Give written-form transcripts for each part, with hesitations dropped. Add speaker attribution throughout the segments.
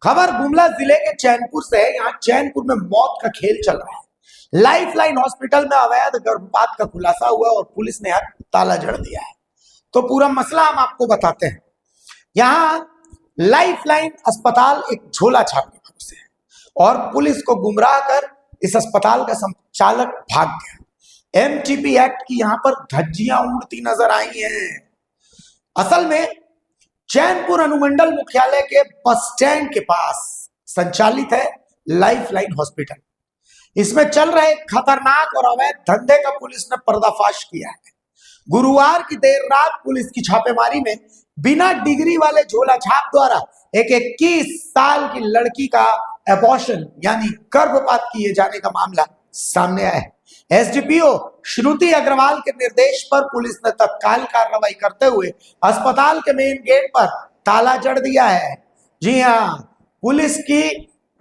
Speaker 1: खबर गुमला जिले के चैनपुर से है। यहाँ चैनपुर में मौत का खेल चल रहा है। लाइफलाइन हॉस्पिटल में अवैध गर्भपात का खुलासा हुआ और पुलिस ने ताला जड़ दिया है। तो पूरा मसला हम आपको बताते हैं। यहाँ लाइफलाइन अस्पताल एक झोला छापने भरोसे है और पुलिस को गुमराह कर इस अस्पताल का संचालक भाग गया। एमटीपी एक्ट की यहाँ पर धज्जियां उड़ती नजर आई हैं। असल में चैनपुर अनुमंडल मुख्यालय के बस स्टैंड के पास संचालित है लाइफलाइन हॉस्पिटल। इसमें चल रहे खतरनाक और अवैध धंधे का पुलिस ने पर्दाफाश किया है। गुरुवार की देर रात पुलिस की छापेमारी में बिना डिग्री वाले झोला छाप द्वारा एक 21 साल की लड़की का एबॉर्शन यानी गर्भपात किए जाने का मामला सामने आया है। एसडीपीओ श्रुति अग्रवाल के निर्देश पर पुलिस ने तत्काल कार्रवाई करते हुए अस्पताल के मेन गेट पर ताला जड़ दिया है। जी हां, पुलिस की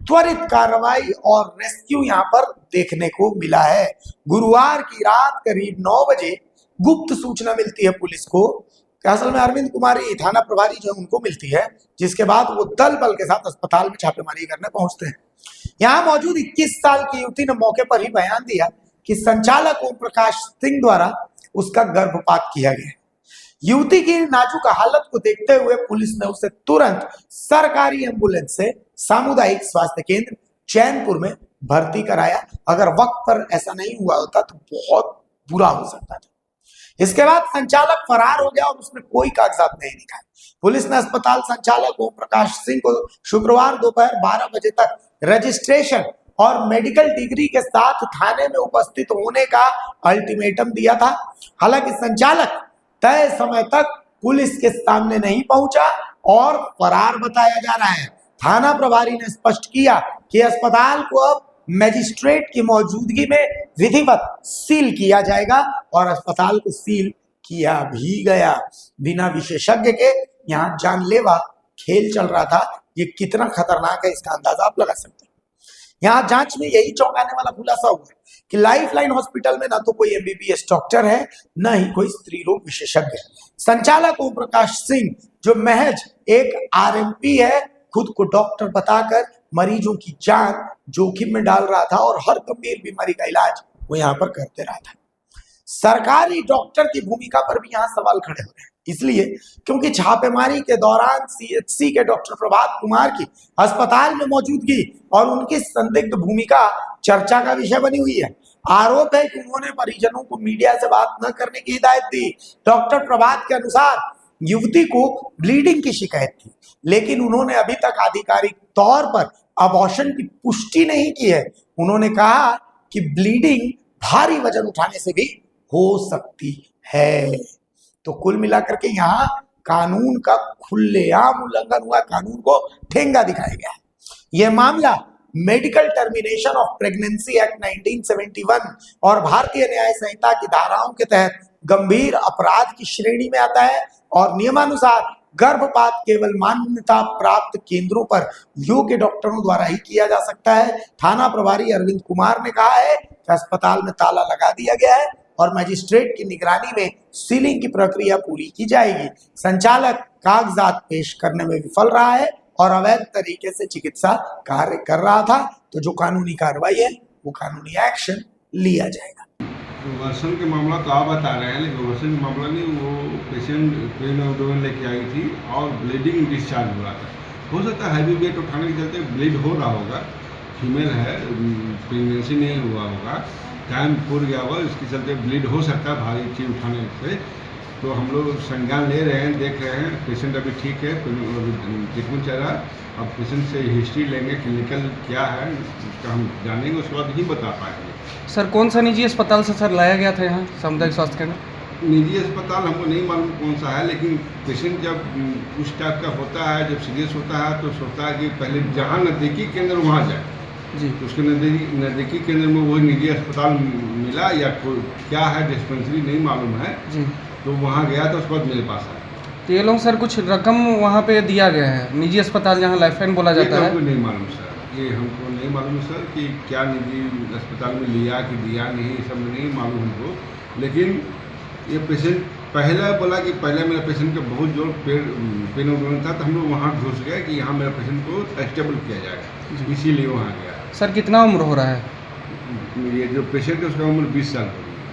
Speaker 1: त्वरित कार्रवाई और रेस्क्यू यहां पर देखने को मिला है। गुरुवार की रात करीब 9 बजे गुप्त सूचना मिलती है पुलिस को। असल में अरविंद कुमारी थाना प्रभारी जो उनको मिलती है, जिसके बाद वो दल बल के साथ अस्पताल में छापेमारी करने पहुंचते हैं। यहाँ मौजूद 21 साल की युवती ने मौके पर ही बयान दिया कि संचालक ओम प्रकाश सिंह द्वारा उसका गर्भपात किया गया। युवती की नाजुक हालत को देखते हुए पुलिस ने उसे तुरंत सरकारी एम्बुलेंस से सामुदायिक स्वास्थ्य केंद्र चैनपुर में भर्ती कराया। अगर वक्त पर ऐसा नहीं हुआ होता तो बहुत बुरा हो सकता था। इसके बाद संचालक फरार हो गया और उसने कोई कागजात नहीं दिखाए। पुलिस ने अस्पताल संचालक ओम प्रकाश सिंह को शुक्रवार दोपहर 12 बजे तक रजिस्ट्रेशन और मेडिकल डिग्री के साथ थाने में उपस्थित होने का अल्टीमेटम दिया था। हालांकि संचालक तय समय तक पुलिस के सामने नहीं पहुंचा और फरार बताया जा रहा है। थाना प्रभारी ने स्पष्ट किया कि अस्पताल को अब मजिस्ट्रेट की मौजूदगी में विधिवत सील किया जाएगा और अस्पताल को सील किया भी गया। बिना विशेषज्ञ के यहाँ जानलेवा खेल चल रहा था। ये कितना खतरनाक है इसका अंदाजा आप लगा सकते हैं। यहाँ जांच में यही चौंकाने वाला खुलासा हुआ कि लाइफलाइन हॉस्पिटल में ना तो कोई एमबीबीएस डॉक्टर है, न ही कोई स्त्री रोग विशेषज्ञ। संचालक ओम प्रकाश सिंह जो महज एक आरएमपी है, खुद को डॉक्टर बताकर मरीजों की जान जोखिम में डाल रहा था और हर गंभीर बीमारी का इलाज वो यहाँ पर करते रहा था। सरकारी डॉक्टर की भूमिका पर भी यहाँ सवाल खड़े हो रहे हैं, इसलिए क्योंकि छापेमारी के दौरान सीएचसी के डॉक्टर प्रभात कुमार की अस्पताल में मौजूदगी और उनकी संदिग्ध भूमिका चर्चा का विषय बनी हुई है। आरोप है कि उन्होंने परिजनों को मीडिया से बात न करने की हिदायत दी। डॉक्टर प्रभात के अनुसार युवती को ब्लीडिंग की शिकायत थी, लेकिन उन्होंने अभी तक आधिकारिक तौर पर अबॉर्शन की पुष्टि नहीं की है। उन्होंने कहा कि ब्लीडिंग भारी वजन उठाने से भी हो सकती है। तो कुल मिलाकर के यहाँ कानून का खुलेआम उल्लंघन हुआ, कानून को ठेंगा दिखाया गया है। यह मामला medical termination of pregnancy act 1971 और भारतीय न्याय संहिता की धाराओं के तहत गंभीर अपराध की श्रेणी में आता है और नियमानुसार गर्भपात केवल मान्यता प्राप्त केंद्रों पर योग्य डॉक्टरों द्वारा ही किया जा सकता है। थाना प्रभारी अरविंद कुमार ने कहा है कि अस्पताल में ताला लगा दिया गया है और मजिस्ट्रेट की निगरानी में सीलिंग की प्रक्रिया पूरी की जाएगी। संचालक कागजात पेश करने में विफल रहा है और अवैध तरीके से चिकित्सा कार्य कर रहा था, तो जो कानूनी कार्रवाई है वो कानूनी एक्शन लिया जाएगा।
Speaker 2: वर्षन के मामला तो आप बता रहे हैं, लेकिन वर्षन का मामला नहीं, वो पेशेंट पेन ऑर्डोन लेके आई थी और ब्लीडिंग डिस्चार्ज हुआ था। हो सकता है हैवी वेट उठाने के चलते ब्लीड हो रहा होगा, फीमेल है, प्रेगनेंसी नहीं हुआ होगा, टाइम पूर गया होगा, इसके चलते ब्लीड हो सकता है भारी चीज उठाने से। तो हम लोग संज्ञान ले रहे हैं, देख रहे हैं। पेशेंट अभी ठीक है, ट्रीटमेंट चल रहा है। अब पेशेंट से हिस्ट्री लेंगे, क्लिनिकल क्या है उसका हम जानेंगे, उसके बाद ही बता पाएंगे।
Speaker 3: सर कौन सा निजी अस्पताल से सर लाया गया था यहाँ सामुदायिक स्वास्थ्य केंद्र?
Speaker 2: निजी अस्पताल हमको नहीं मालूम कौन सा है, लेकिन पेशेंट जब उस टाइप का होता है, जब सीरियस होता है तो सोचता है कि पहले जहाँ नज़दीकी केंद्र वहाँ जाए
Speaker 3: जी।
Speaker 2: तो उसके नज़दीकी केंद्र में वही निजी अस्पताल मिला या कोई क्या है डिस्पेंसरी नहीं मालूम है
Speaker 3: जी,
Speaker 2: तो वहाँ गया तो उसके बाद मेरे पास आया।
Speaker 3: तो ये लोग सर कुछ रकम वहाँ पे दिया गया है निजी अस्पताल जहाँ लाइफलाइन बोला जाता है?
Speaker 2: हमको नहीं मालूम सर, ये हमको नहीं मालूम सर कि क्या निजी अस्पताल में लिया कि दिया नहीं, सब नहीं मालूम हमको। लेकिन ये पेशेंट पहला बोला कि पहले मेरा पेशेंट का बहुत जोर पेन उठने था, तो हम लोग वहाँ घुस गए कि यहाँ मेरा पेशेंट को स्टेबल किया जाएगा, इसीलिए वहाँ गया।
Speaker 3: सर कितना उम्र हो रहा है?
Speaker 2: ये जो पेशेंट है उसका उम्र 20 साल हो